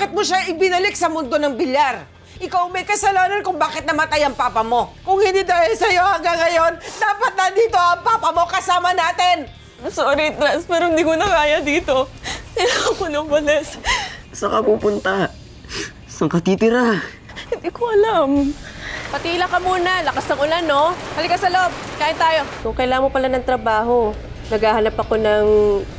bakit mo siya ibinalik sa mundo ng bilyar? Ikaw may kasalanan kung bakit namatay ang papa mo. Kung hindi dahil sa'yo hanggang ngayon, dapat nandito ang papa mo kasama natin. Sorry, Trans, pero hindi ko na kaya dito. Kailangan ko nang balis. Saan ka pupunta? Saan ka titira? Hindi ko alam. Patila ka muna. Lakas ng ulan, no? Halika sa loob. Kain tayo. Kung kailangan mo pala ng trabaho, naghahanap ako ng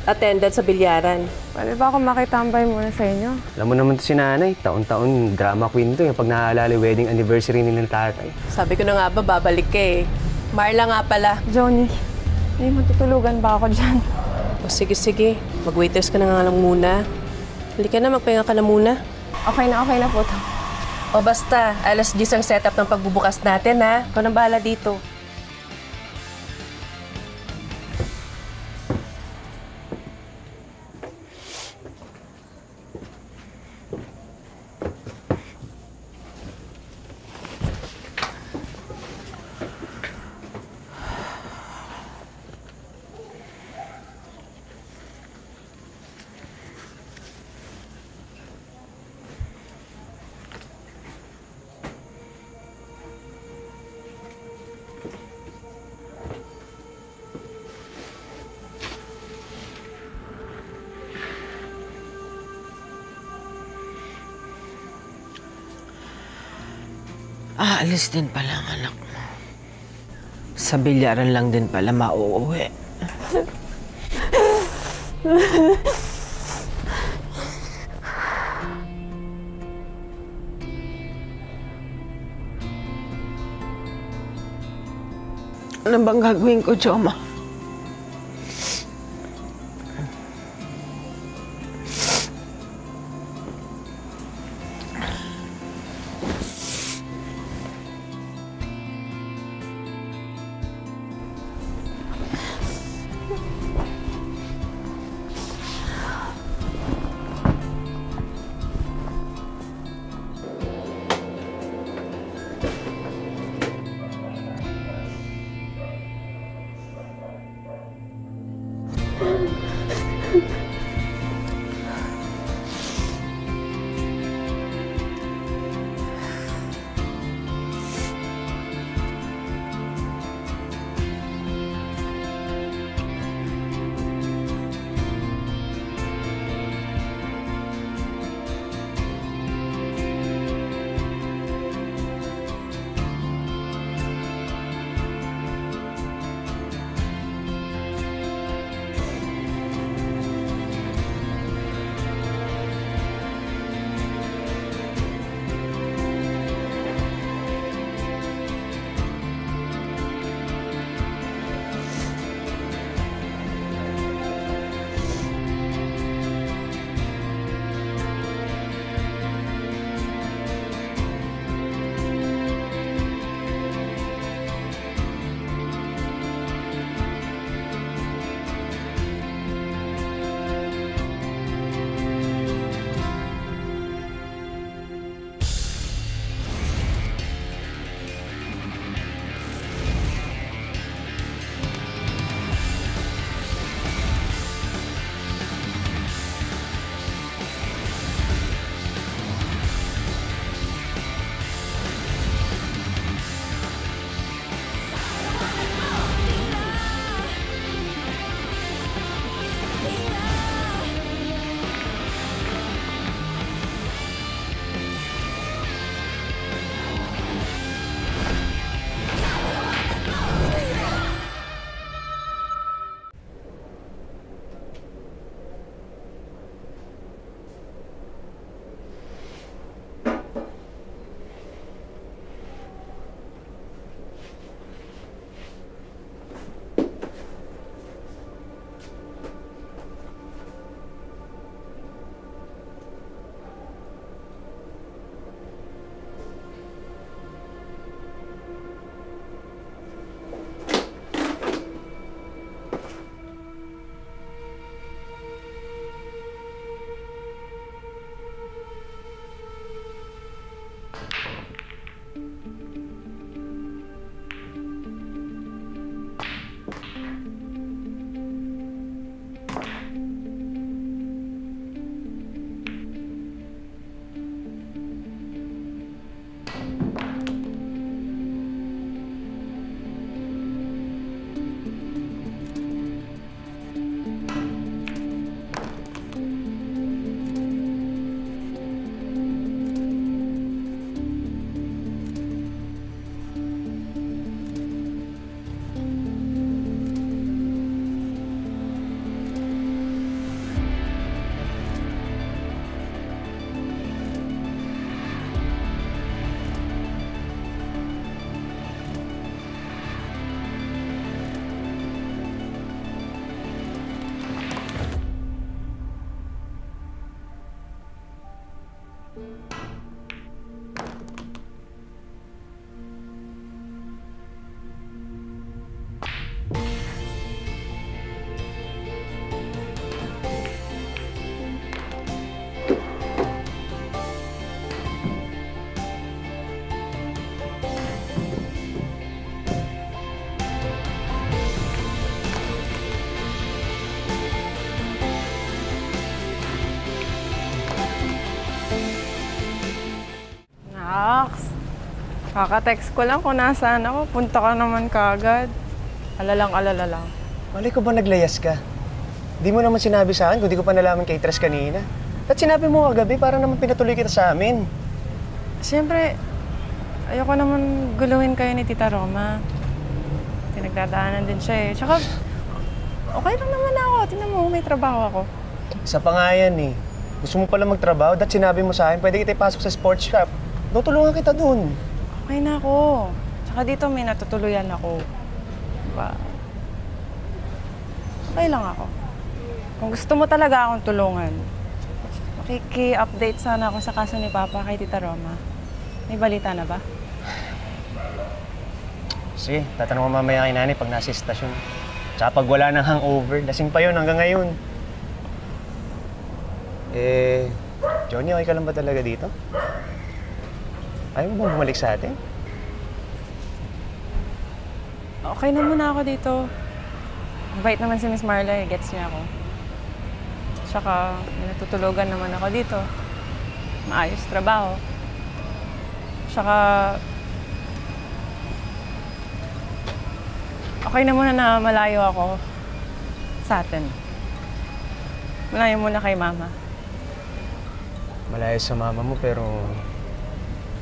attendant sa bilyaran. Pwede ba ako makitambay muna sa inyo? Alam mo naman to si nanay, taon-taon drama queen to yung pag naaalala wedding anniversary nilang tatay. Sabi ko na nga ba, babalik ka eh. Marla nga pala. Johnny, may matutulugan ba ako dyan? O sige. Mag-waiters ka na nga lang muna. Halika na, magpahinga ka na muna. Okay na po to. O basta, alas 10 ang setup ng pagbubukas natin, ha? Ikaw nang bahala dito. Aalis din pala ang anak mo. Sa bilyaran lang din pala mauuwi. Ano bang gagawin ko, Joma? Kaka-text ko lang kung nasaan ako. Punta ka naman kaagad. Alala lang. Malay ko ba naglayas ka? Di mo naman sinabi sa akin kung di ko pa nalaman kay Tres kanina. At sinabi mo kagabi para naman pinatuloy kita sa amin. Siyempre, ayoko naman guluhin kayo ni Tita Roma. Pinagdadaanan din siya eh. Tsaka, okay lang naman ako. Tingnan mo, may trabaho ako. Isa pa nga yan eh. Gusto mo pala magtrabaho, at sinabi mo sa akin, pwede kita ipasok sa sports shop. Tutulungan kita dun. Okay na ako. Tsaka dito may natutuluyan ako. Diba? Okay lang ako. Kung gusto mo talaga akong tulungan, makiki-update sana ako sa kaso ni Papa kay Tita Roma. May balita na ba? Sige, tatanong ko mamaya kay nanay pag nasa estasyon. Tsaka pag wala ng hangover, lasing pa yun hanggang ngayon. Johnny, okay ka lang ba talaga dito? Ayaw mo bang bumalik sa atin? Okay na muna ako dito. Mabait naman si Miss Marla, gets niya ako. Tsaka, may natutulugan naman ako dito. Maayos trabaho. Tsaka, okay na muna na malayo ako sa atin. Malayo muna kay Mama. Malayo sa mama mo pero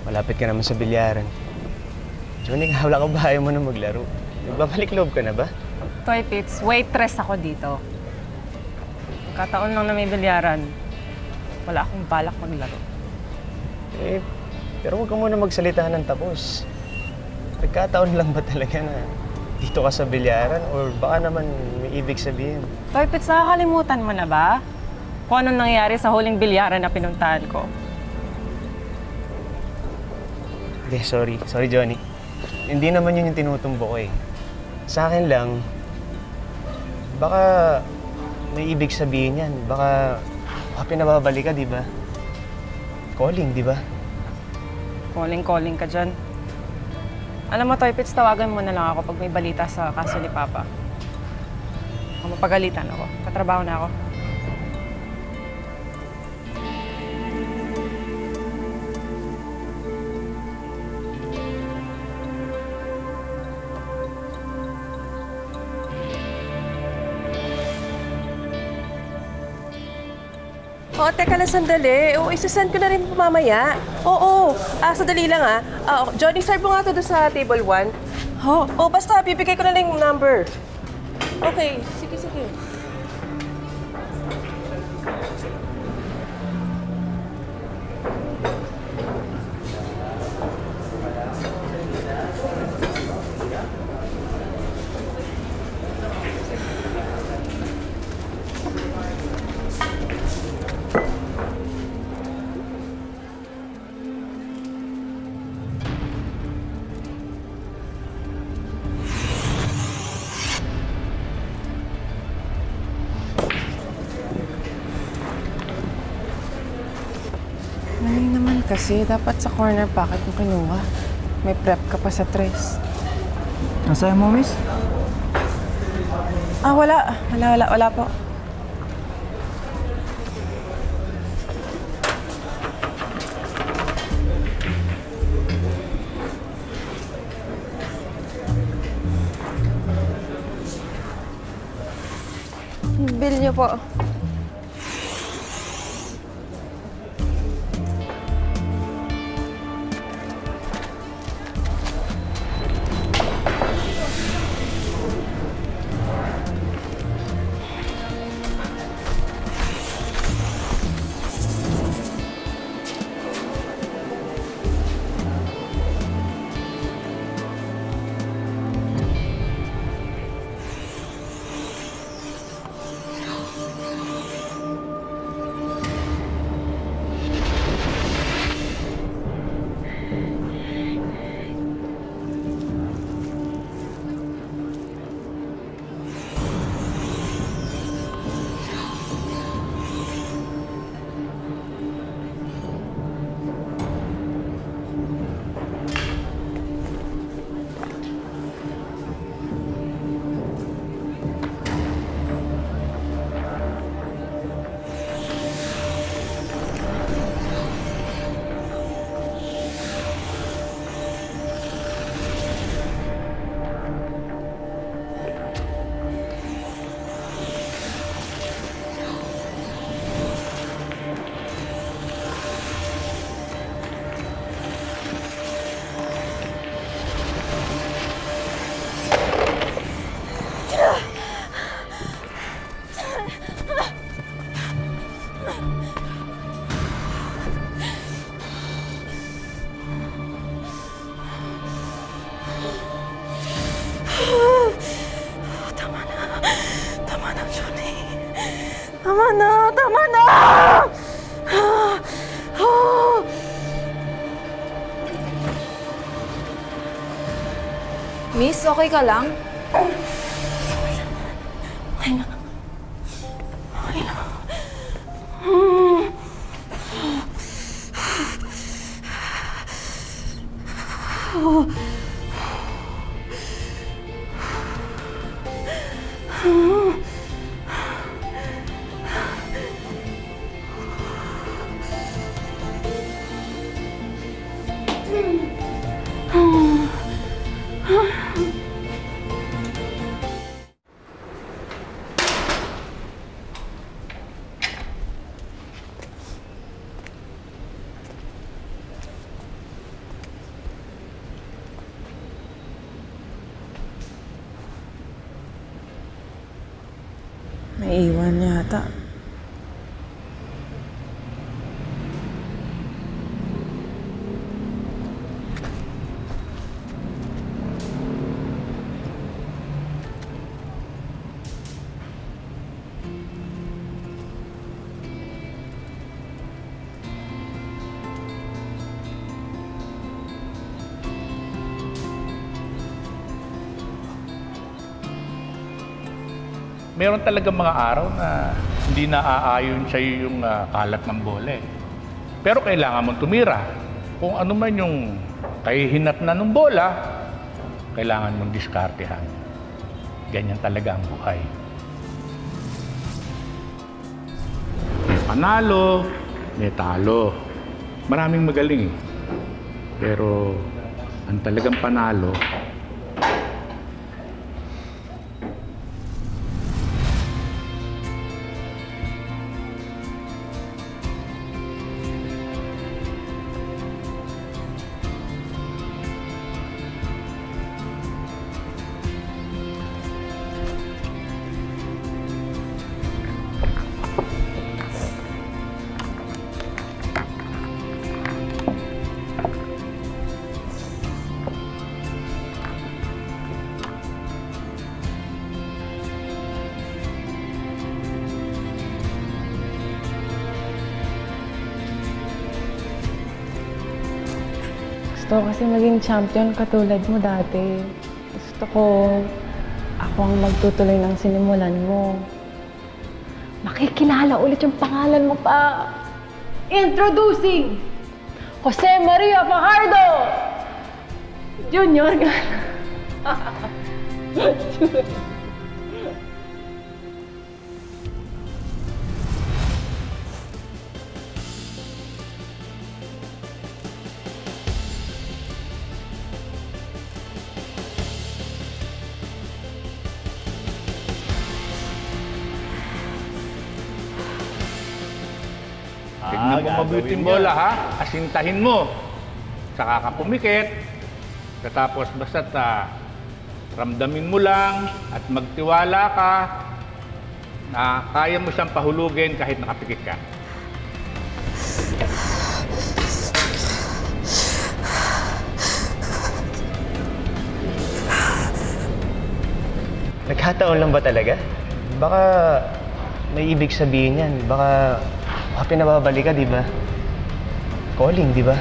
malapit ka naman sa bilyaran. Johnny, wala ka ba? Ayaw mo na maglaro. Nagbabalik loob ka na ba? Toy Pits, waitress ako dito. Kataon lang na may bilyaran. Wala akong balak maglaro. Pero huwag ka muna magsalita ng tapos. Nagkataon lang ba talaga na dito ka sa bilyaran? Or baka naman may ibig sabihin? Toy Pits, nakakalimutan mo na ba? Kung anong nangyari sa huling bilyaran na pinuntahan ko. Hindi, sorry. Sorry, Johnny. Hindi naman yun yung tinutumbo ko eh. Sa akin lang, baka may ibig sabihin yan. Baka pinababalik ka, di ba? Calling, di ba? Calling ka dyan. Alam mo, Toy Pits, tawagan mo na lang ako pag may balita sa kaso ni Papa. Kung mapagalitan ako, katrabaho na ako. Oo, teka lang sandali. Oo, isasend ko na rin po mamaya. Oo, sandali lang Johnny, serve mo nga ito doon sa table 1. Oo, basta bibigay ko na lang yung number. Okay, sige. Mali naman kasi, dapat sa corner pocket mo kinuha. May prep ka pa sa tres. Nasaan mo, miss? Wala po. Bill niyo po. Tama na! Tama na! Miss, okay ka lang? Naiiwan yata. Meron talaga mga araw na hindi naaayon sa'yo yung kalat ng bola eh. Pero kailangan mong tumira. Kung ano man yung kahihinat na ng bola, kailangan mong diskartehan. Ganyan talaga ang buhay. May panalo, may talo. Maraming magaling eh. Pero ang talagang panalo, Gusto ko kasi maging champion katulad mo dati. Gusto ko ako ang magtutuloy ng sinimulan mo. Makikilala ulit yung pangalan mo pa. Introducing Jose Maria Fajardo Junior. tignan mo mabuti yung bola ha, asintahin mo. Saka ka pumikit. Tapos basta't ramdamin mo lang at magtiwala ka na kaya mo siyang pahulugin kahit nakapikit ka. Nagkataon lang ba talaga? Baka may ibig sabihin yan. Baka pinababalik ka, di ba? Calling, di ba?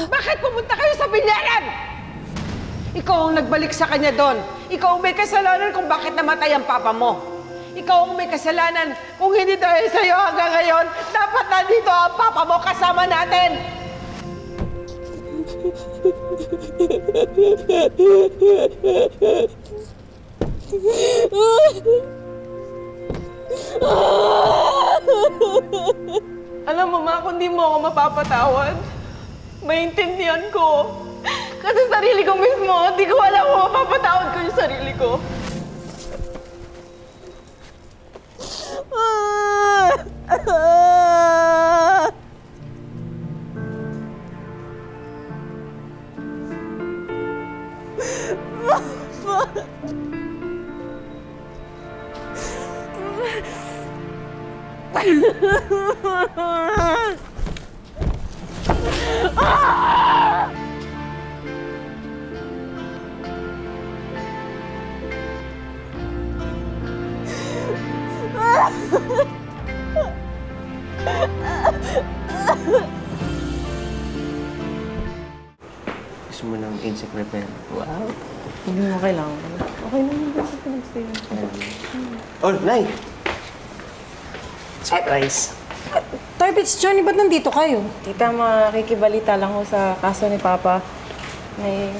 Bakit pumunta kayo sa bilyaran? Ikaw ang nagbalik sa kanya doon. Ikaw ang may kasalanan kung bakit namatay ang papa mo. Ikaw ang may kasalanan kung hindi dahil sa'yo hanggang ngayon, dapat nandito ang papa mo kasama natin. Alam mo, Ma, kung di mo ako mapapatawad, maintindihan ko. Kasi sarili ko mismo, di ko alam kung mapapatawad ko yung sarili ko. Gusto mo ng insect repellent? Wow. Hindi mo kailangan. Okay naman ba sa pinag-stay? Oh, Nay! Surprise! Toybits, Johnny, ba't nandito kayo? Tita, makikibalita lang ho sa kaso ni Papa. May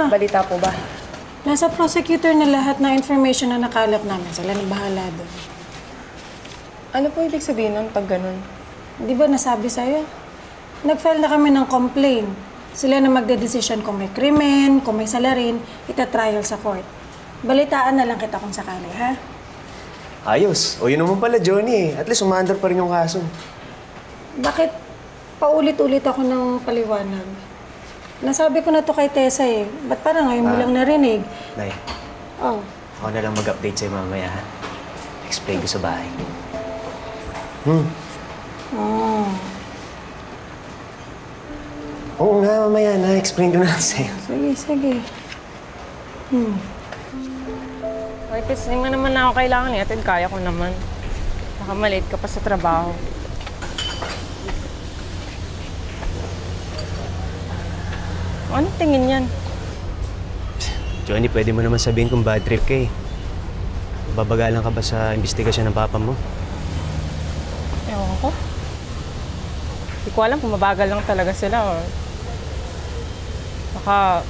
balita po ba? Nasa prosecutor na lahat ng information na nakalap namin. Sila na bahala doon. Ano po ibig sabihin nun pag ganun? Di ba nasabi sa'yo? Nag-file na kami ng complaint. Sila na magde-decision kung may krimen, kung may salarin, ita-trial sa court. Balitaan na lang kita kung sakali, ha? Ayos. O yun naman pala, Johnny. At least umaandar pa rin yung kaso. Bakit paulit-ulit ako ng paliwanag? Nasabi ko na to kay Tessa eh. Ba't parang ngayon mo lang narinig? Nay, Oh. ako na lang mag-update sa'yo mamaya, ha? Explain ko sa bahay. Oh. Oo nga, mamaya na. Explain ko na sa'yo. Sige, sige. Ay, Pits, hindi mo naman na ako kailangan eh. Atin, kaya ko naman. Baka malate ka pa sa trabaho. Anong tingin yan? Johnny, pwede mo naman sabihin kung bad trip ka eh. Babagalan ka ba sa investigasyon ng papa mo? Ewan ko. Hindi ko alam kung mabagal lang talaga sila or baka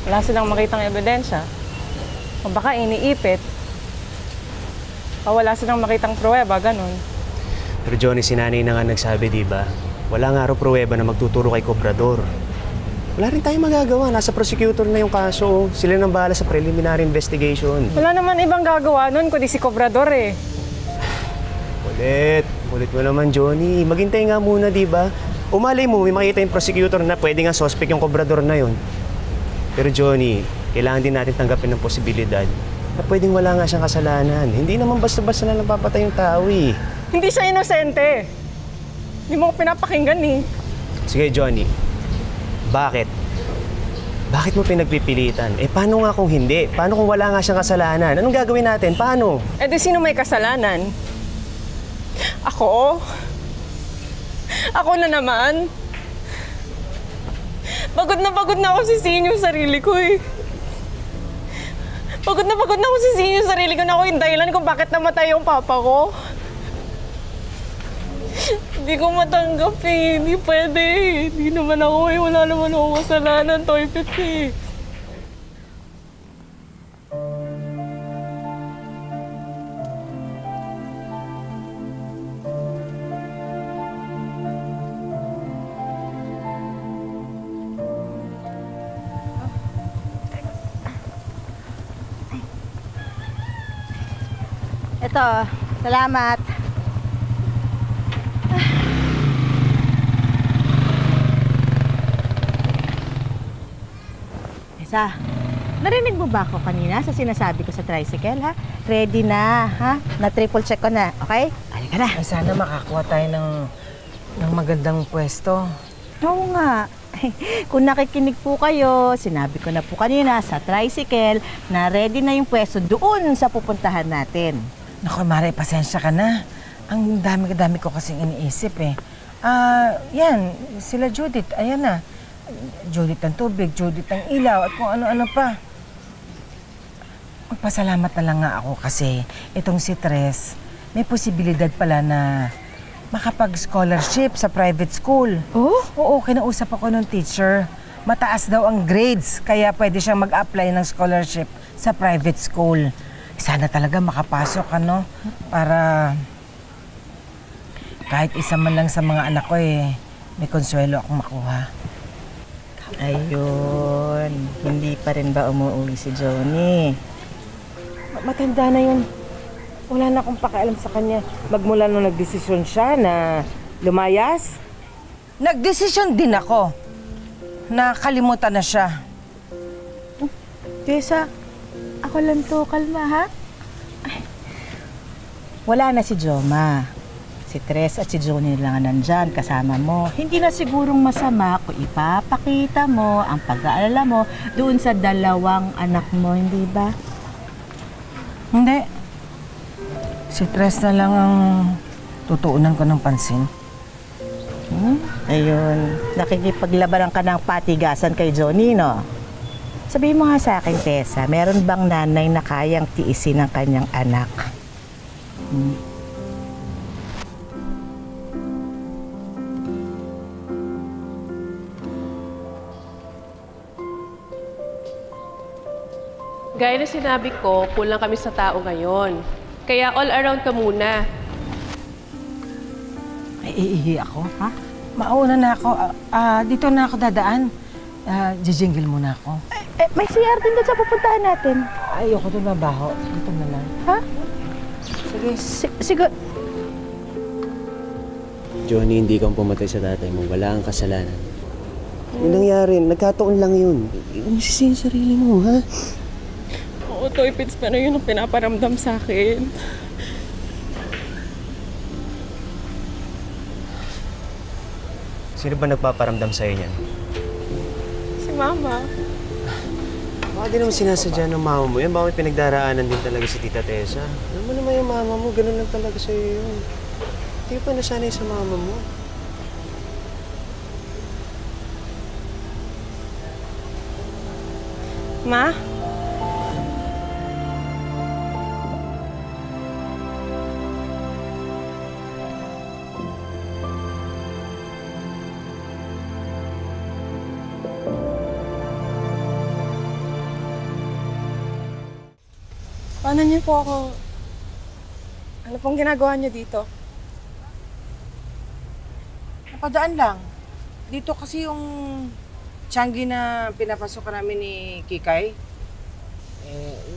wala silang makitang ebidensya. O baka iniipit. O wala silang makitang pruweba, ganun. Pero Johnny, si nanay na nga nagsabi, di ba? Wala nga raw pruweba na magtuturo kay Cobrador. Wala rin tayong magagawa. Nasa prosecutor na yung kaso. Sila nang bahala sa preliminary investigation. Wala naman ibang gagawa nun kundi si Cobrador eh. Ulit mo naman, Johnny. Maghintay nga muna, di ba? Umalay mo, may makita yung prosecutor na pwede nga suspect yung Cobrador na yun. Pero Johnny, kailangan din natin tanggapin ng posibilidad na pwedeng wala nga siyang kasalanan. Hindi naman basta-basta na napapatay yung tao eh. Hindi siya inosente. Hindi mo ko pinapakinggan eh. Sige, Johnny. Bakit? Bakit mo pinagpipilitan? Eh, paano nga kung hindi? Paano kung wala nga siyang kasalanan? Anong gagawin natin? Paano? Eh di sino may kasalanan? Ako? Ako na naman? Pagod na ako sisihin yung sarili ko eh. Pagod na ako sisihin yung sarili ko na ako yung dahilan kung bakit namatay yung papa ko. Hindi ko matanggap eh. Hindi pwede eh. Hindi naman ako eh. Wala naman ako kasalanan, Toybits eh. Ito, salamat. Tessa, narinig mo ba ako kanina sa sinasabi ko sa tricycle, ha? Ready na, ha? Na-triple check ko na, okay? Halika na. Ay, sana makakuha tayo ng magandang pwesto. Oo nga. Kung nakikinig po kayo, sinabi ko na po kanina sa tricycle na ready na yung pwesto doon sa pupuntahan natin. Naku, Mare, pasensya ka na. Ang dami ko kasing iniisip eh. Yan, sila Judith, ayan na. Judith ng tubig, Judith ng ilaw, at kung ano-ano pa. Magpasalamat na lang nga ako kasi itong si Tres, may posibilidad pala na makapag-scholarship sa private school. Oh? Oo, kinausap ako ng teacher. Mataas daw ang grades, kaya pwede siyang mag-apply ng scholarship sa private school. Sana talaga makapasok, ano, para Kahit isa man lang sa mga anak ko may konsuelo akong makuha. Ayun, hindi pa rin ba umuwi si Johnny? Matanda na yun. Wala na akong pakialam sa kanya. Magmula nung nagdesisyon siya na lumayas. Nagdesisyon din ako. Nakalimutan na siya. Tessa, ako lang to, kalma ha? Ay, wala na si Joma. Si Tres at si Johnny lang nandyan kasama mo. Hindi na sigurong masama kung ipapakita mo ang pag-aalala mo doon sa dalawang anak mo, hindi ba? Hindi. Si Tres na lang ang tutuunan ko ng pansin. Ayun, nakikipaglabanan ka ng patigasan kay Johnny, no? Sabihin mo nga sa akin, Tessa, meron bang nanay na kayang tiisin ng kanyang anak? Gaya na sinabi ko, kulang kami sa tao ngayon. Kaya all around ka muna. Ay, iihi ako, ha? Mauna na ako. Dito na ako dadaan. Jijingle muna ako. May CR din doon sa pupuntahan natin. Ayoko doon mabaho. Dito na lang. Ha? Sige. Sige. Johnny, hindi kang pumatay sa tatay mo. Wala kang kasalanan. Yung nangyari, nagkataon lang yun. Masisihin sarili mo, ha? Oo, Toy Pits, pero yun ang pinaparamdam sa akin. Sino ba nagpaparamdam sa'yo niyan? Si Mama. Baka di naman sinasadya ng mama mo yan. Baka may pinagdaraanan din talaga si Tita Tessa. Alam mo naman yung mama mo, ganun lang talaga sa'yo yun. Hindi pa nasanay sa mama mo. Ma? Paano niyo po ako... Ano pong ginagawa niyo dito? Napadaan lang. Dito kasi yung Changi na pinapasok namin ni Kikay.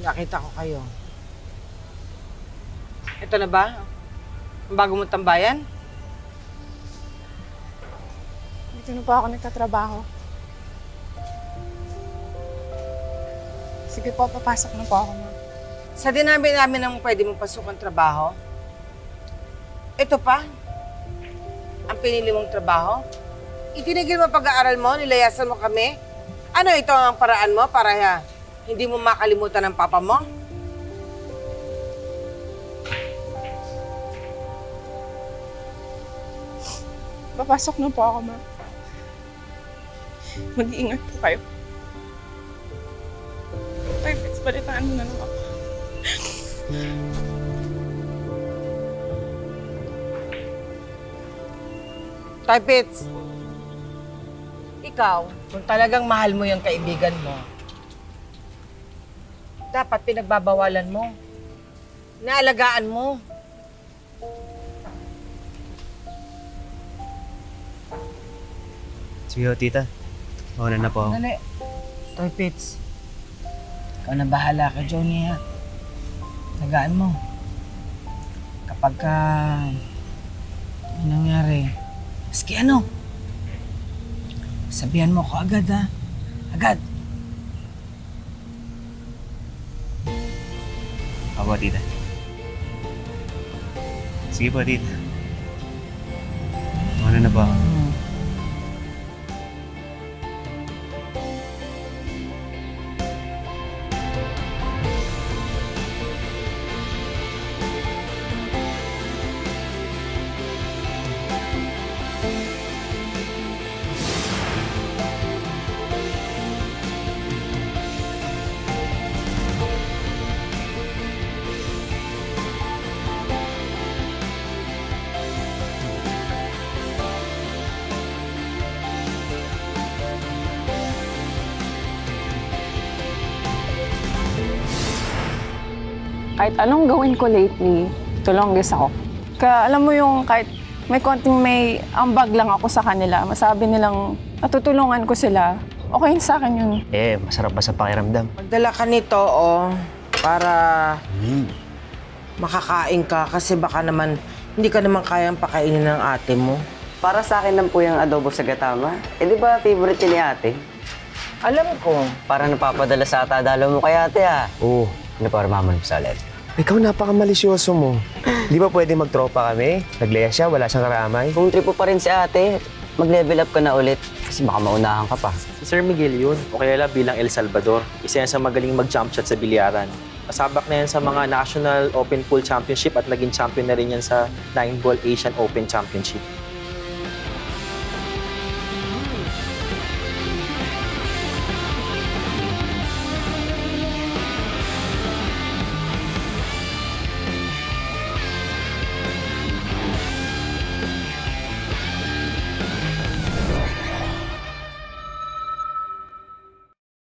Nakita ko kayo. Ito na ba? Ang bago mong tambayan? Dito na po ako nagtatrabaho. Sige po, papasok na po ako, Ma. Sa dinami namin ang pwede mong pasukang trabaho, ito pa, ang pinili mong trabaho. Itinigil mo pag-aaral mo, nilayasan mo kami. Ano ito ang paraan mo para hindi mo makalimutan ng papa mo? Papasok na po ako, Ma. Mag-iingat po kayo. Toy Pits, balitaan mo na lang ako. Toy Pits, ikaw, kung talagang mahal mo yung kaibigan mo, dapat pinagbabawalan mo. Naalagaan mo. Sige ho, tita. Mauna na po ako. Dali. Toy Pits, ikaw na bahala ka, Johnny, ha? Tagaan mo. Kapag may nangyari, maski ano, sabihan mo ko agad, ha? Agad. Ako, tita. Sige po, tita. Mauna na po ako. Kahit anong gawin ko lately, tulonggis ako. Kaya alam mo yung kahit may ambag lang ako sa kanila. Masabi nilang natutulungan ko sila. Okay sa akin yun. Masarap ba sa pakiramdam? Magdala ka nito, para makakain ka kasi baka naman hindi ka naman kayang pakainin ng ate mo. Para sa akin lang po yung adobo sa gatama. Di ba favorite ni ate? Alam ko. Para napapadala sa atadalo mo kay ate Oo. para maman sa salad. Ikaw napakamalisyoso mo. Di ba pwede magtropa kami? Naglaya siya, wala siyang karamay. Kung tripo pa rin si ate, mag-level up ka na ulit. Kasi baka maunahan ka pa. Si Sir Miguel yun, o kaya bilang El Salvador. Isa yan sa magaling mag-jump shot sa bilyaran. Kasabak na yan sa mga National Open Pool Championship at naging champion na rin yan sa 9-Ball Asian Open Championship.